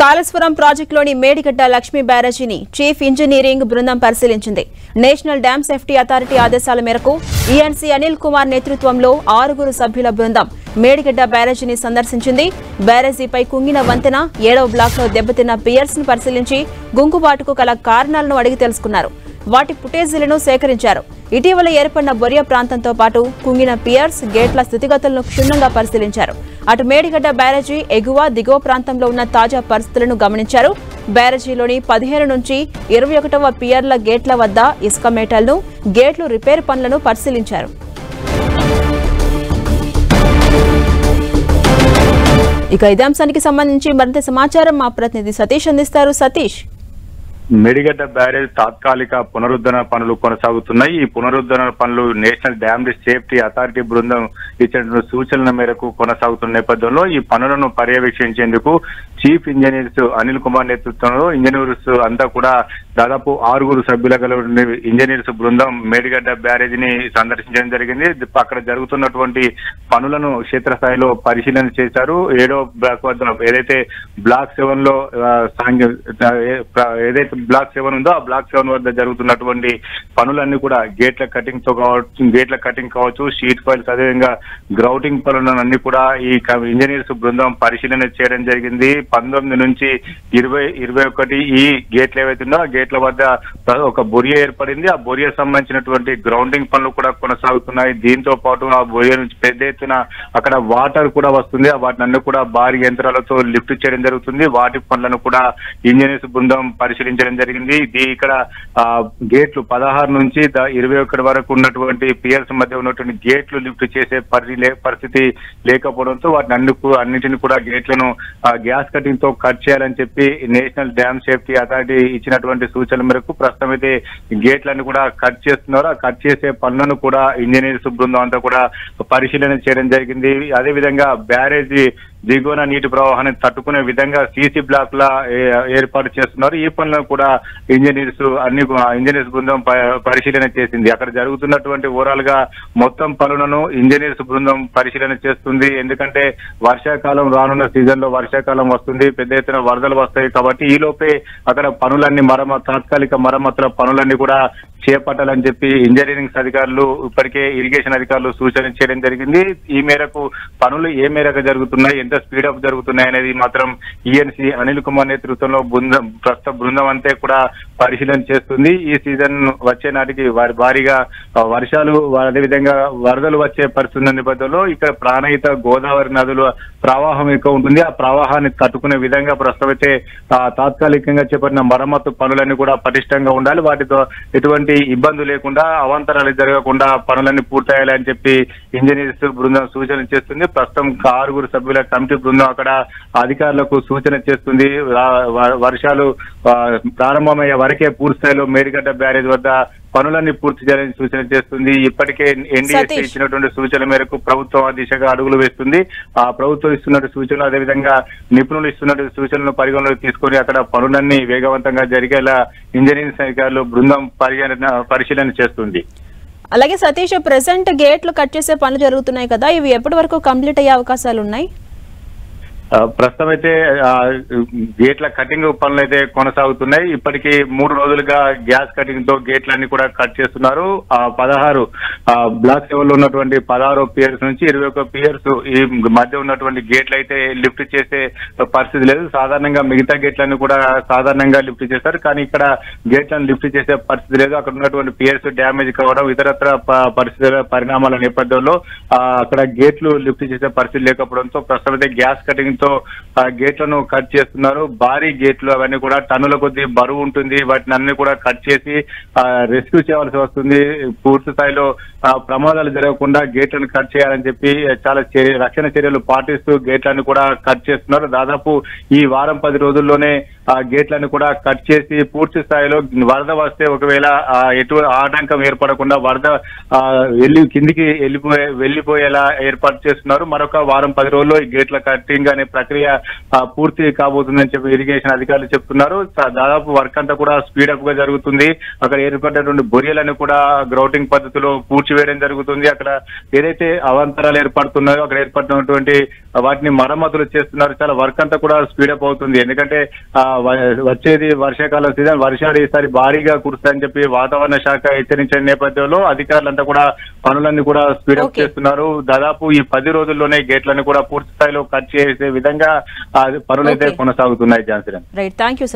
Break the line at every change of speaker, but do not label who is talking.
Kaleshwaram ప్రాజెక్టులోని Medigadda Lakshmi బ్యారేజీని chief engineering బృందం పరిశీలించింది. National dam safety authority ఆదేశాల మేరకు ఈఎన్సీ అనిల్ కుమార్ నేతృత్వంలో 6 సభ్యుల బృందం మేడిగడ్డ బ్యారేజీని సందర్శించింది. బ్యారేజీపై కుంగిన వంతెన 7వ బ్లాక్లో దెబ్బతిన్న పియర్స్ ను పరిశీలించి గుంకుబాటుకు గల కారణాలను అడిగి తెలుసుకున్నారు. వాటి ఫుటేజీలను సేకరించారు. ఇటీవల ఏర్పడిన బొరియా ప్రాంతంతో పాటు కుంగిన పియర్స్ గేట్ల స్థితిగతులను క్షుణ్ణంగా పరిశీలించారు. అటు మేడిగడ్డ బ్యారేజీ ఎగువ దిగువ ప్రాంతంలో ఉన్న తాజా పరిస్థితులను గమనించారు. బ్యారేజీలోని 15 నుంచి 21వ పియర్ల గేట్ల వద్ద ఇసుక మేటలను, గేట్లు రిపేర్ పనులను పరిశీలించారు. ఇక ఇదే అంశానికి సంబంధించి మరింత సమాచారం మా ప్రతినిధి సతీష్ అందిస్తారు. సతీష్,
మేడిగడ్డ బ్యారేజ్ తాత్కాలిక పునరుద్ధరణ పనులు కొనసాగుతున్నాయి. ఈ పునరుద్ధరణ పనులు నేషనల్ డ్యామ్ సేఫ్టీ అథారిటీ బృందం ఇచ్చిన సూచనల మేరకు కొనసాగుతున్న నేపథ్యంలో ఈ పనులను పర్యవేక్షించేందుకు చీఫ్ ఇంజనీర్స్ అనిల్ కుమార్ నేతృత్వంలో ఇంజనీర్స్ అంతా కూడా దాదాపు 6 సభ్యుల గల ఇంజనీర్స్ బృందం మేడిగడ్డ బ్యారేజీని సందర్శించడం జరిగింది. అక్కడ జరుగుతున్నటువంటి పనులను క్షేత్రస్థాయిలో పరిశీలన చేశారు. 7వ బ్లాక్ వద్ద ఏదైతే బ్లాక్ 7 లో ఏదైతే బ్లాక్ 7 ఉందో ఆ బ్లాక్ 7 వద్ద జరుగుతున్నటువంటి పనులన్నీ కూడా గేట్ల కటింగ్ కావచ్చు, షీట్ ఫైల్స్, అదేవిధంగా గ్రౌటింగ్ పనులన్నీ కూడా ఈ ఇంజనీర్స్ బృందం పరిశీలన చేయడం జరిగింది. 19 నుంచి 21 ఈ గేట్లు ఏవైతుందో ఆ గేట్ల వద్ద ఒక బొరియా ఏర్పడింది. ఆ బొరియా సంబంధించినటువంటి గ్రౌండింగ్ పనులు కూడా కొనసాగుతున్నాయి. దీంతో పాటు ఆ బొరియా నుంచి పెద్ద ఎత్తున అక్కడ వాటర్ కూడా వస్తుంది. వాటిని అన్ని కూడా భారీ యంత్రాలతో లిఫ్ట్ చేయడం జరుగుతుంది. వాటి పనులను కూడా ఇంజనీర్స్ బృందం పరిశీలించడం జరిగింది. ఇక్కడ గేట్లు 16 నుంచి 21 వరకు ఉన్నటువంటి పియర్స్ మధ్య ఉన్నటువంటి గేట్లు లిఫ్ట్ చేసే పరిస్థితి లేకపోవడంతో వాటిని అన్నిటిని కూడా గేట్లను గ్యాస్ కటింగ్ తో కట్ చేయాలని చెప్పి నేషనల్ డ్యామ్ సేఫ్టీ అథారిటీ ఇచ్చినటువంటి సూచనల మేరకు ప్రస్తుతం అయితే గేట్లను కూడా కట్ చేస్తున్నారు. ఆ కట్ చేసే పనులను కూడా ఇంజనీర్స్ బృందం అంతా కూడా పరిశీలన చేయడం జరిగింది. అదేవిధంగా బ్యారేజీ దిగువన నీటి ప్రవాహాన్ని తట్టుకునే విధంగా సీసీ బ్లాక్ లా ఏర్పాటు చేస్తున్నారు. ఈ పనులను కూడా ఇంజనీర్స్ బృందం పరిశీలన చేసింది. అక్కడ జరుగుతున్నటువంటి ఓవరాల్ గా మొత్తం పనులను ఇంజనీర్స్ బృందం పరిశీలన చేస్తుంది. ఎందుకంటే వర్షాకాలం రానున్న సీజన్ లో వర్షాకాలం వస్తుంది, పెద్ద ఎత్తున వరదలు వస్తాయి. కాబట్టి ఈ లోపే అక్కడ పనులన్నీ తాత్కాలిక మరమ్మతుల పనులన్నీ కూడా చేపట్టాలని చెప్పి ఇంజనీరింగ్ అధికారులు ఇప్పటికే ఇరిగేషన్ అధికారులు సూచన చేయడం జరిగింది. ఈ మేరకు పనులు ఏ మేరకు జరుగుతున్నాయి, ఎంత స్పీడప్ జరుగుతున్నాయి అనేది మాత్రం ఈఎన్సీ అనిల్ కుమార్ నేతృత్వంలో ప్రస్తుత బృందం అంతే కూడా పరిశీలన చేస్తుంది. ఈ సీజన్ వచ్చే నాటికి భారీగా వర్షాలు అదేవిధంగా వరదలు వచ్చే పరిస్థితున్న నేపథ్యంలో ఇక్కడ ప్రాణహిత గోదావరి నదుల ప్రవాహం ఎక్కువ ఉంటుంది. ఆ ప్రవాహాన్ని తట్టుకునే విధంగా ప్రస్తుతం అయితే తాత్కాలికంగా చేపట్టిన మరమ్మతు పనులన్నీ కూడా పటిష్టంగా ఉండాలి. వాటితో ఎటువంటి ఇబ్బంది లేకుండా అవాంతరాలు జరగకుండా పనులన్నీ పూర్తయ్యాలని చెప్పి ఇంజనీర్స్ బృందం సూచన చేస్తుంది. ప్రస్తుతం 6 సభ్యుల కమిటీ బృందం అక్కడ అధికారులకు సూచన చేస్తుంది. వర్షాలు ప్రారంభమయ్యే వరకే పూర్తి స్థాయిలో మేడిగడ్డ బ్యారేజ్ వద్ద పనులన్నీ పూర్తి చేయాలని సూచన చేస్తుంది. ఇప్పటికే ఎన్డీఎస్సీ ఇచ్చినటువంటి సూచనల మేరకు ప్రభుత్వం ఆ దిశగా అడుగులు వేస్తుంది. ఆ ప్రభుత్వం ఇస్తున్న సూచనలు అదేవిధంగా నిపుణులు ఇస్తున్న సూచనలను పరిగణలోకి తీసుకొని అక్కడ పనులన్నీ వేగవంతంగా జరిగేలా ఇంజనీరింగ్ అధికారులు బృందం పరిశీలన చేస్తుంది.
అలాగే సతీష్, ప్రెసెంట్ గేట్లు కట్ చేసే పనులు జరుగుతున్నాయి కదా, ఇవి ఎప్పటి వరకు కంప్లీట్ అయ్యే అవకాశాలు ఉన్నాయి?
ప్రస్తుతం అయితే గేట్ల కటింగ్ పనులు అయితే కొనసాగుతున్నాయి. ఇప్పటికీ 3 రోజులుగా గ్యాస్ కటింగ్ తో గేట్లన్నీ కూడా కట్ చేస్తున్నారు. 16 బ్లాక్ 7 లో ఉన్నటువంటి 16 పియర్స్ నుంచి 21 పియర్స్ ఈ మధ్య ఉన్నటువంటి గేట్లు అయితే లిఫ్ట్ చేసే పరిస్థితి లేదు. సాధారణంగా మిగతా గేట్లన్నీ కూడా సాధారణంగా లిఫ్ట్ చేస్తారు, కానీ ఇక్కడ గేట్లను లిఫ్ట్ చేసే పరిస్థితి లేదు. అక్కడ ఉన్నటువంటి పియర్స్ డ్యామేజ్ కావడం, ఇతరత్ర పరిస్థితుల పరిణామాల నేపథ్యంలో అక్కడ గేట్లు లిఫ్ట్ చేసే పరిస్థితి లేకపోవడంతో ప్రస్తుతం అయితే గ్యాస్ కటింగ్ తో గేట్లను కట్ చేస్తున్నారు. భారీ గేట్లు అవన్నీ కూడా టన్నుల కొద్ది బరువు ఉంటుంది. వాటిని అన్ని కూడా కట్ చేసి రెస్క్యూ చేయవలసి వస్తుంది. పూర్తి స్థాయిలో ప్రమాదాలు జరగకుండా గేట్లను కట్ చేయాలని చెప్పి చాలా రక్షణ చర్యలు పాటిస్తూ గేట్లను కూడా కట్ చేస్తున్నారు. దాదాపు ఈ వారం 10 రోజుల్లోనే ఆ గేట్లను కూడా కట్ చేసి పూర్తి స్థాయిలో వరద వస్తే ఒకవేళ ఎటువంటి ఆటంకం ఏర్పడకుండా వరద కిందికి వెళ్లిపోయేలా ఏర్పాటు చేస్తున్నారు. మరొక వారం 10 రోజుల్లో ఈ గేట్ల కట్టింగ్ అనే ప్రక్రియ పూర్తి కాబోతుందని చెప్పి ఇరిగేషన్ అధికారులు చెప్తున్నారు. దాదాపు వర్క్ అంతా కూడా స్పీడప్ గా జరుగుతుంది. అక్కడ ఏర్పడినటువంటి బొరియలను కూడా గ్రౌటింగ్ పద్ధతిలో పూడ్చివేయడం జరుగుతుంది. అక్కడ ఏదైతే అవాంతరాలు ఏర్పడుతున్నాయో అక్కడ ఏర్పడినటువంటి వాటిని మరమ్మతులు చేస్తున్నారు. చాలా వర్క్ అంతా కూడా స్పీడప్ అవుతుంది. ఎందుకంటే వచ్చేది వర్షాకాలం సీజన్, వర్షాలు ఈసారి భారీగా కురుస్తాయని చెప్పి వాతావరణ శాఖ హెచ్చరించిన నేపథ్యంలో అధికారులంతా కూడా పనులన్నీ కూడా స్పీడప్ చేస్తున్నారు. దాదాపు ఈ 10 రోజుల్లోనే గేట్లను కూడా పూర్తి స్థాయిలో కట్ చేసే విధంగా పనులైతే కొనసాగుతున్నాయి. ఝాన్సీ.
Right, thank you.